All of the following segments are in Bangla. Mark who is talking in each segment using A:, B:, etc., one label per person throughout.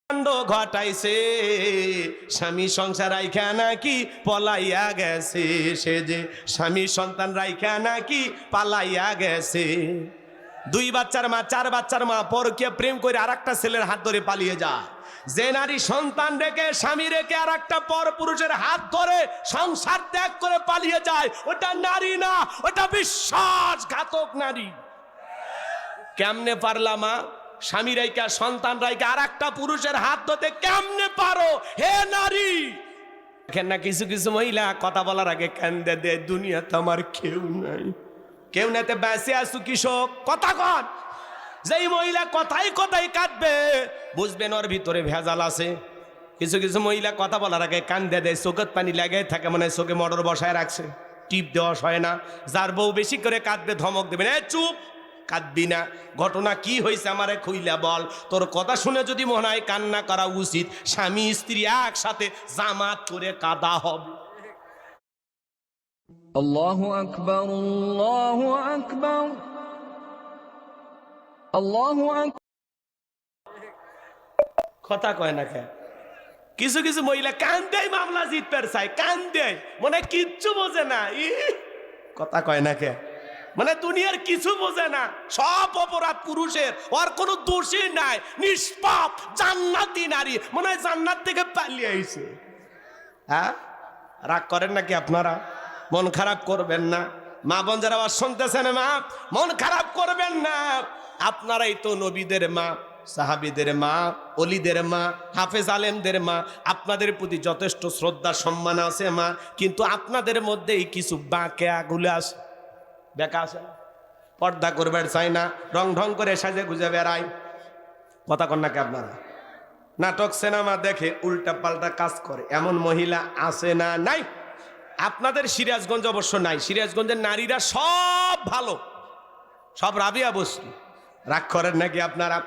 A: কাণ্ড ঘটাইছে, স্বামী সংসার রাইখা নাকি পলাইয়া গেছে, সে যে স্বামী সন্তান রাইখা নাকি পালাইয়া গেছে। 2 বাচ্চার মা, 4 বাচ্চার মা পরকীয়া প্রেম করে আরেকটা ছেলের হাত ধরে পালিয়ে যায়। যে নারী সন্তান রেখে স্বামী রেখে আরেকটা পর পুরুষের হাত ধরে সংসার ত্যাগ করে পালিয়ে যায়, ওটা নারী না, ওটা বিশ্বাসঘাতক নারী। কেমনে পারলা মা? স্বামী রাইকা সন্তান রাইকা আর একটা পুরুষের হাত ধরতে কেমনে পারো হে নারী? দেখেন না কিছু কিছু মহিলা কথা বলার আগে কান্দে দেয়, দুনিয়াতে আমার কেউ নাই, কেউ নাতে বেঁচে আসু কৃষক কথা কন। যেই মহিলা কথাই কথাই কাঁদবে বুঝবেন ওর ভিতরে ভেজাল আছে। কিছু কিছু মহিলা কথা বলার আগে কান্দে দেয়, চোখের পানি লেগে থাকে, মানে চোখে মোটর বসায় রাখছে, টিপ দেওয়া হয় না। যার বউ বেশি করে কাঁদবে ধমক দেবেন, এ চুপ, কাঁদবি না, ঘটনা কি হয়েছে আমারে খুইলা বল। তোর কথা শুনে যদি মনে হয় কান্না করা উচিত, স্বামী স্ত্রী একসাথে জামাত করে কাঁদা হবে।
B: আল্লাহু আকবার, আল্লাহু আকবার, আল্লাহু আকবার।
A: কথা কয় না কে? কিছু কিছু মহিলা কান্দেই মামলা জিততে চায়, কান্দে মনে কিচ্ছু বোঝে না। কথা কয় না কে? মানে দুনিয়ার কিছু বোঝে না, সব অপরাধ পুরুষের, ওর কোনো দোষই নাই, নিষ্পাপ জান্নাতি নারী, মনে হয় জান্নাত থেকে পালিয়ে আইছে। হ্যাঁ, রাগ করেন নাকি আপনারা? মন খারাপ করবেন না মা বোন যারা আবার শুনতেছেন, মা মন খারাপ করবেন না। আপনারাই তো নবীদের মা, সাহাবীদের মা, অলিদের মা, হাফেজ আলেমদের মা, আপনাদের প্রতি যথেষ্ট শ্রদ্ধা সম্মান আছে মা। কিন্তু আপনাদের মধ্যেই কিছু বাঁকেয়াগুলো আছে, বেকা আছে, পর্দা করবার চাই না, রং ঢং করে সাজে গুজে বেড়ায়। কথা কন নাকি আপনারা? নাটক সিনেমা দেখে উল্টা পাল্টা কাজ করে, এমন মহিলা আছে না? নাই। আপনাদের সিরাজগঞ্জ অবশ্য নাই, সিরাজগঞ্জের নারীরা সব ভালো, সব রাবিয়া বস্তু। রাগ করেন নাকি আপনারা?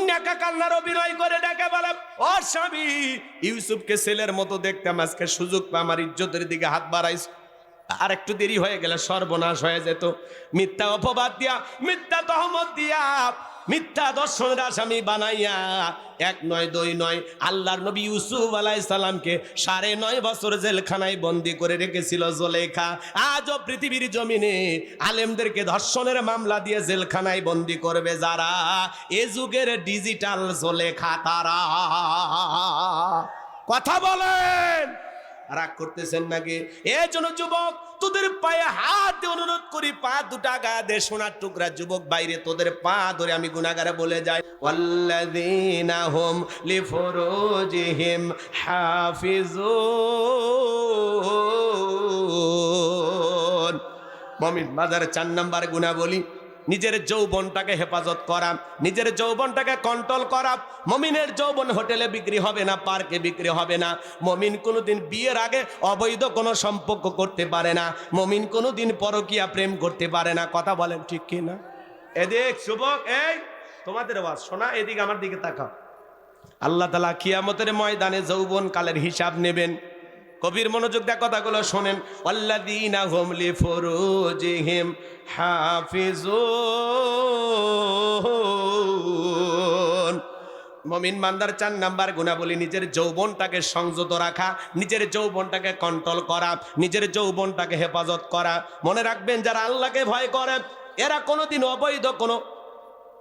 A: নেকা কান্নার অভিনয় করে ডেকে বলে, ও স্বামী, ইউসুফকে ছেলের মতো দেখতাম, আজকে সুযোগ পা আমার ইজ্জতের দিকে হাত বাড়াইছে, আর একটু দেরি হয়ে গেলে সর্বনাশ হয়ে যেত। মিথ্যা অপবাদ দিয়া, মিথ্যা তহমত দিয়া, মিথ্যা দর্শনের আসামি বানাইয়া 1 নয় 2 নয় আল্লাহর নবী ইউসুফ আলাইহিস সালামকে 9.5 বছর জেলখানায় বন্দী করে রেখেছিল জুলেখা। আজও পৃথিবীর জমিনে আলেমদেরকে ধর্ষণের মামলা দিয়ে জেলখানায় বন্দী করবে যারা, এ যুগের ডিজিটাল জুলেখা তারা। কথা বলেন, রাগ করতেছেন নাকি? এই জন্য যুবক, তোদের পায়ে হাত দিয়ে অনুরোধ করি, পা দুটা গা দে, সোনার টুকরা যুবক বাইরে, তোদের পা ধরে আমি গুনাহগারে বলে যাই, ওয়াল্লাযীনা হুম লিফুরুজিহিম হাফিজুন। মুমিন মাজার 4 নাম্বার গুনাহ বলি, নিজের যৌবনটাকে হেফাজত করা, নিজের যৌবনটাকে কন্ট্রোল করা। মুমিনের যৌবন হোটেলে বিক্রি হবে না, পার্কে বিক্রি হবে না। মুমিন কোনোদিন বিয়ের আগে অবৈধ কোনো সম্পর্ক করতে পারে না, মুমিন কোনোদিন পরকীয়া প্রেম করতে পারে না। কথা বলেন ঠিক কি না? এদিক যুবক, এই তোমাদের আওয়াজ শোনা, এদিকে আমার দিকে তাকাও। আল্লাহ তাআলা কিয়ামতের ময়দানে যৌবন কালের হিসাব নেবেন। কবির মনোযোগ দিয়ে কথাগুলো শোনেন। ওয়াল্লাযীনা হুম লিফুরুজিহিম হাফিজুন। মুমিন বান্দার 4 নাম্বার গুনাহবলী, নিজের যৌবনটাকে সংযত রাখা, নিজের যৌবনটাকে কন্ট্রোল করা, নিজের যৌবনটাকে হেফাজত করা। মনে রাখবেন, যারা আল্লাহকে ভয় করে এরা কোনোদিন অবৈধ কোনো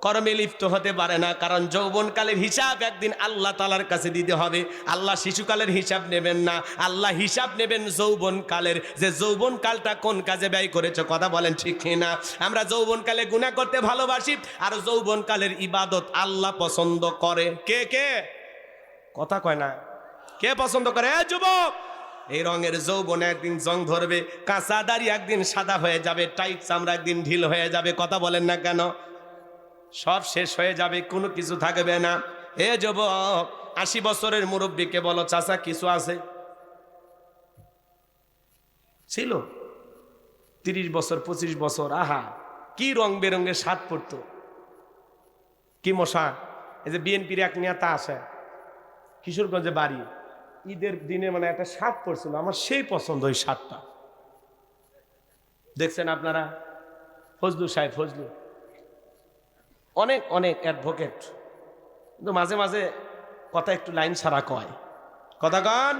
A: কর্মে লিপ্ত হতে পারে না, কারণ যৌবনকালের হিসাব একদিন আল্লাহ তাআলার কাছে দিতে হবে। আল্লাহ শিশুকালের হিসাব নেবেন না, আল্লাহ হিসাব নেবেন যৌবনকালের, যে যৌবনকালটা কোন কাজে ব্যয় করেছে। কথা বলেন ঠিক না? আমরা যৌবনকালে গুনাহ করতে ভালোবাসি, আর যৌবনকালের ইবাদত আল্লাহ পছন্দ করে। কে কে? কথা কয় না, কে পছন্দ করে? এ যুবক, এই রঙের যৌবনে একদিন জং ধরবে, কাঁচা দাড়ি একদিন সাদা হয়ে যাবে, টাইট চামড়া একদিন ঢিল হয়ে যাবে। কথা বলেন না কেন? সব শেষ হয়ে যাবে, কোনো কিছু থাকবে না। এ যুবক, 80 বছরের মুরব্বীকে বলো, চাচা কিছু আছে? ছিল 30 বছর 25 বছর, আহা কি রং বেরঙের শার্ট পরতো, কি মশা। এই যে বিএনপির এক নেতা আছে, কিশোরগঞ্জে বাড়ি, ঈদের দিনে মানে একটা শার্ট পরছিল, আমার সেই পছন্দ ওই শার্টটা। দেখছেন আপনারা? ফজলু সাহেব, ফজলু অনেক অনেক অ্যাডভোকেট, কিন্তু মাঝে মাঝে কথা একটু লাইন সারা কয়, কথা কন।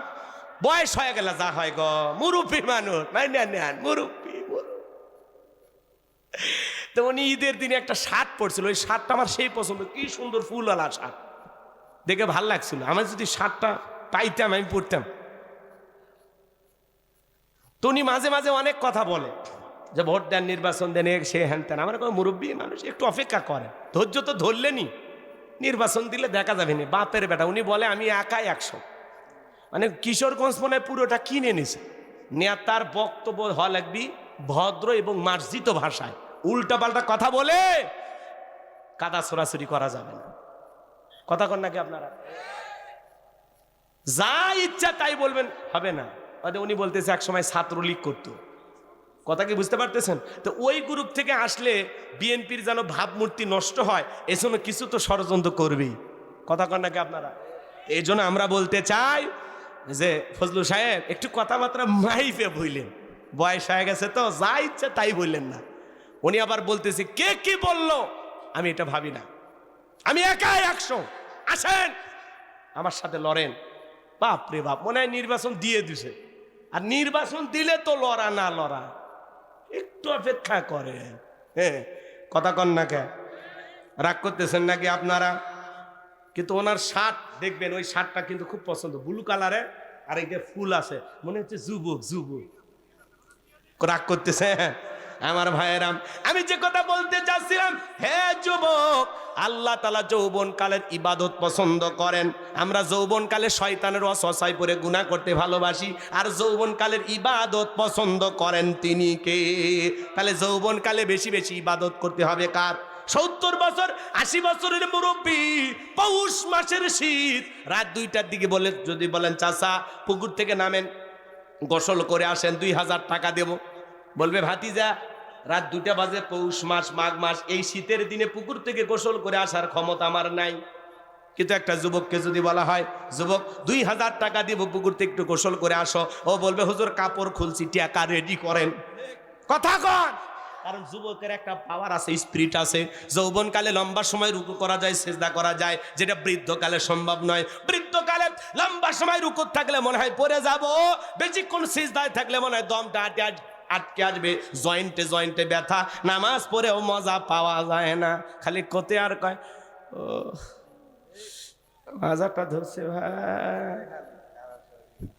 A: বয়স হয়ে গেলে যা হয় গো, মুরব্বী মানুষ নাই, নেন মুরব্বী। তো উনি ঈদের দিনে একটা শার্ট পরছিল, ওই শার্টটা আমার সেই পছন্দ, কি সুন্দর ফুলওয়ালা শার্ট, দেখে ভাল লাগছিল। আমার যদি শার্টটা পাইতাম আমি পরতাম। তো উনি মাঝে মাঝে অনেক কথা বলে যে ভোট দেন, নির্বাচন দেন, সে হ্যান তেন। আমার কোনো মুরব্বী মানুষ একটু অপেক্ষা করে, ধৈর্য তো ধরলেনি, নির্বাচন দিলে দেখা যাবে না। বাপের বেটা, উনি বলে আমি একাই 100, মানে কিশোরগঞ্জ মনে হয় পুরোটা কিনে নিছে। নেতার বক্তব্য হওয়া লাগবি ভদ্র এবং মার্জিত ভাষায়, উল্টাপাল্টা কথা বলে কাদা ছোড়াছুরি করা যাবে না। কথা কন নাকি আপনারা? যা ইচ্ছা তাই বলবেন, হবে না। উনি বলতেছে একসময় ছাত্রলীগ করতো, কথা কি বুঝতে পারতেছেন? তো ওই গ্রুপ থেকে আসলে বিএনপির যেন ভাবমূর্তি নষ্ট হয়, এজন্য কিছু তো ষড়যন্ত্র করবেই। কথা কন নাকি আপনারা? এই জন্য আমরা বলতে চাই যে ফজলু সাহেব একটু কথাবার্তা মাইফে বললেন, বয়স হয়ে গেছে তো, যা ইচ্ছা তাই বললেন না। উনি আবার বলতেছে কে কি বললো আমি এটা ভাবি না, আমি একাই 100, আসেন আমার সাথে লড়েন। বাপ রে বাপ, মনে হয় নির্বাচন দিয়ে দিছে। আর নির্বাচন দিলে তো লড়া না লড়া, একটু অপেক্ষা করে। হ্যাঁ, কথা কন না কে? রাগ করতেছেন নাকি আপনারা? কিন্তু ওনার শার্ট দেখবেন, ওই শার্টটা কিন্তু খুব পছন্দ, ব্লু কালারের, আর এই যে ফুল আছে, মনে হচ্ছে যুবক। রাগ করতেছে আমার ভাইয়েরাম। আমি যে কথা বলতে চাচ্ছিলাম, হে যুবক, আল্লাহ তাআলা যৌবন কালের ইবাদত পছন্দ করেন। আমরা যৌবন কালে শয়তানের ওয়াসওয়াসায় পড়ে গুনাহ করতে ভালোবাসি, আর যৌবন কালের ইবাদত পছন্দ করেন তিনি কে? তাহলে যৌবন কালে বেশি বেশি ইবাদত করতে হবে কার? 70 বছর 80 বছরের মুরব্বী, পৌষ মাসের শীত, রাত 2টার দিকে বলে যদি বলেন চাচা পুকুর থেকে নামেন, গোসল করে আসেন, 2000 টাকা দেব, বলবে ভাতিজা রাত 2টা বাজে, পৌষ মাস মাঘ মাস, এই শীতের দিনে পুকুর থেকে গোসল করে আসার ক্ষমতা আমার নাই। কিন্তু একটা যুবককে যদি বলা হয় যুবক 2000 টাকা দিব, পুকুর থেকে একটু গোসল করে আসো, ও বলবে হুজুর কাপড় খুলছি, টাকা রেডি করেন। কথা কন। কারণ যুবকের একটা পাওয়ার আছে, স্পিরিট আছে। যৌবনকালে লম্বা সময় রুকু করা যায়, সিজদা করা যায়, যেটা বৃদ্ধকালে সম্ভব নয়। বৃদ্ধকালে লম্বা সময় রুকু থাকলে মনে হয় পড়ে যাব, বেশিক্ষণ সিজদায় থাকলে মনে হয় দমটা আটকে আসবে, জয়েন্টে ব্যথা, নামাজ পড়েও মজা পাওয়া যায় না, খালি কোতে আর কয় ও মাজাটা ধরছে ভাই।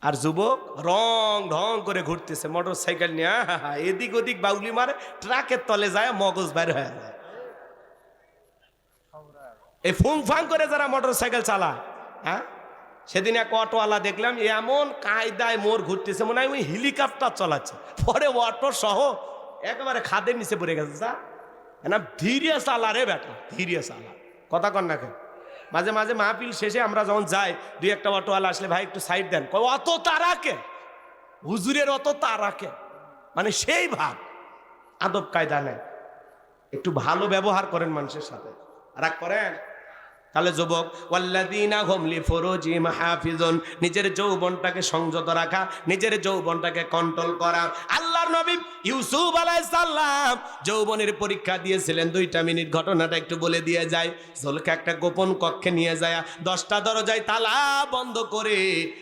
A: আর যুবক রং ঢং করে ঘুরতেছে মোটর সাইকেল নিয়ে, এদিক ওদিক বাউলি মারে, ট্রাকের তলে যায়, মগজ বাইর হয়ে যায়। এই ফুং ফাং করে যারা মোটর সাইকেল চালায়, হ্যাঁ, সেদিন এক অটোওয়ালা দেখলাম এমন কায়দায় মোর ঘুরতেছে, মনে হয় ওই হেলিকপ্টার চালাচ্ছে। পরে অটো সহ একেবারে খাদের নিচে পড়ে গেছে। যা না ধীরে চালা রে বেটা, ধীরে চালা। কথা কন না কেন? মাঝে মাঝে মাহফিল শেষে আমরা যখন যাই, 2-1টা অটোওয়ালা আসলে ভাই একটু সাইড দেন, অত তারাকে হুজুরের অত তারাকে, মানে সেই ভাব, আদব কায়দা নেই, একটু ভালো ব্যবহার করেন মানুষের সাথে, রাগ করেন। তাহলে যুবক ওয়াল্লাযীনা হুম লিফুরুজিহিম হাফিজুন, নিজের যৌবনটাকে সংযত রাখা, নিজের যৌবনটাকে কন্ট্রোল করা। আল্লাহর নবী ইউসুফ আলাইহিস সালাম যৌবনের পরীক্ষা দিয়েছিলেন। 2টা মিনিট ঘটনাটা একটু বলে দিয়ে যায়। জুলকা একটা গোপন কক্ষে নিয়ে যায়, 10টা দরজায় তালা বন্ধ করে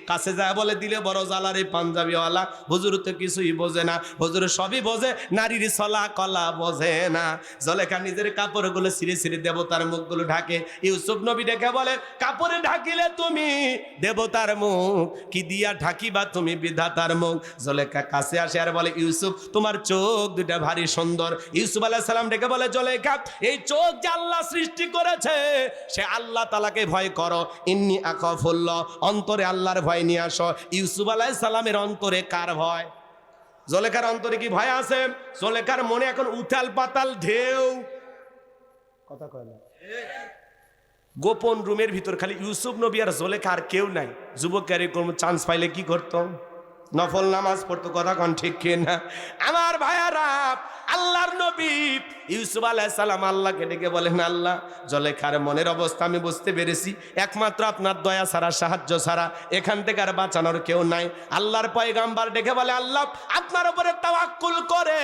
A: কাছে যায়, বলে দিলে বড় জালারে পাঞ্জাবিওয়ালা, হুজুর তো কিছুই বোঝে না, হুজুর সবই বোঝে, নারীর ছলা কলা বোঝে না। জুলেখা নিজের কাপড়গুলো ছিঁড়ে ছিঁড়ে দেবতার মুখগুলো ঢাকে। ইউসুফ নবী ডেকে বলে কাপড়ে ঢাকিলে তুমি দেবতার মুখ, কি দিয়া ঢাকিবা তুমি বিধাতার মুখ। জুলেখা কাছে আসে আর বলে ইউসুফ তোমার চোখ দুটা ভারী সুন্দর। ইউসুফ আলাইহিস সালাম ডেকে বলে জুলেখা এই চোখ যে আল্লাহ সৃষ্টি করেছে, সে আল্লাহ তাআলাকে ভয় করো, ইন্নী আখাফুল্লাহ, অন্তরে আল্লাহর ভয় নিয়ে আসো। ইউসুফ আলাইহিস সালামের অন্তরে কার ভয়? জুলেখার অন্তরে কি ভয় আছে? জুলেখার মনে এখন উথাল পাতাল ঢেউ। কথা কয় না? গোপন রুমের ভিতর খালি ইউসুফ নবী আর জুলেখা, আর কেউ নাই। যুবকের এরকম চান্স পাইলে কি করতো? নফল নামাজ পড়তো, কথা কোন ঠিক কিনা? আমার ভাইয়ারা, আল্লাহর নবী ইউসুফ আলাইহিস সালাম আল্লাহকে ডেকে বলেন, আল্লাহ জলেখার মনের অবস্থা আমি বুঝতে পেরেছি, একমাত্র আপনার দয়া ছাড়া, সাহায্য ছাড়া এখান থেকে আর বাঁচানোর কেউ নাই। আল্লাহর পয়গাম্বার ডেকে বলে, আল্লাহ আপনার উপরে তাওয়াক্কুল করে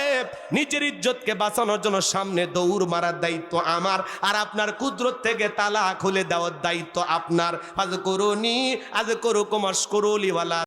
A: নিজের ইজ্জতকে বাঁচানোর জন্য সামনে দৌড় মারার দায়িত্ব আমার, আর আপনার কুদরত থেকে তালা খুলে দেওয়ার দায়িত্ব আপনার। ফাজকুরুনি আযকুরুকুম ওয়াশকুরুলি ওয়ালা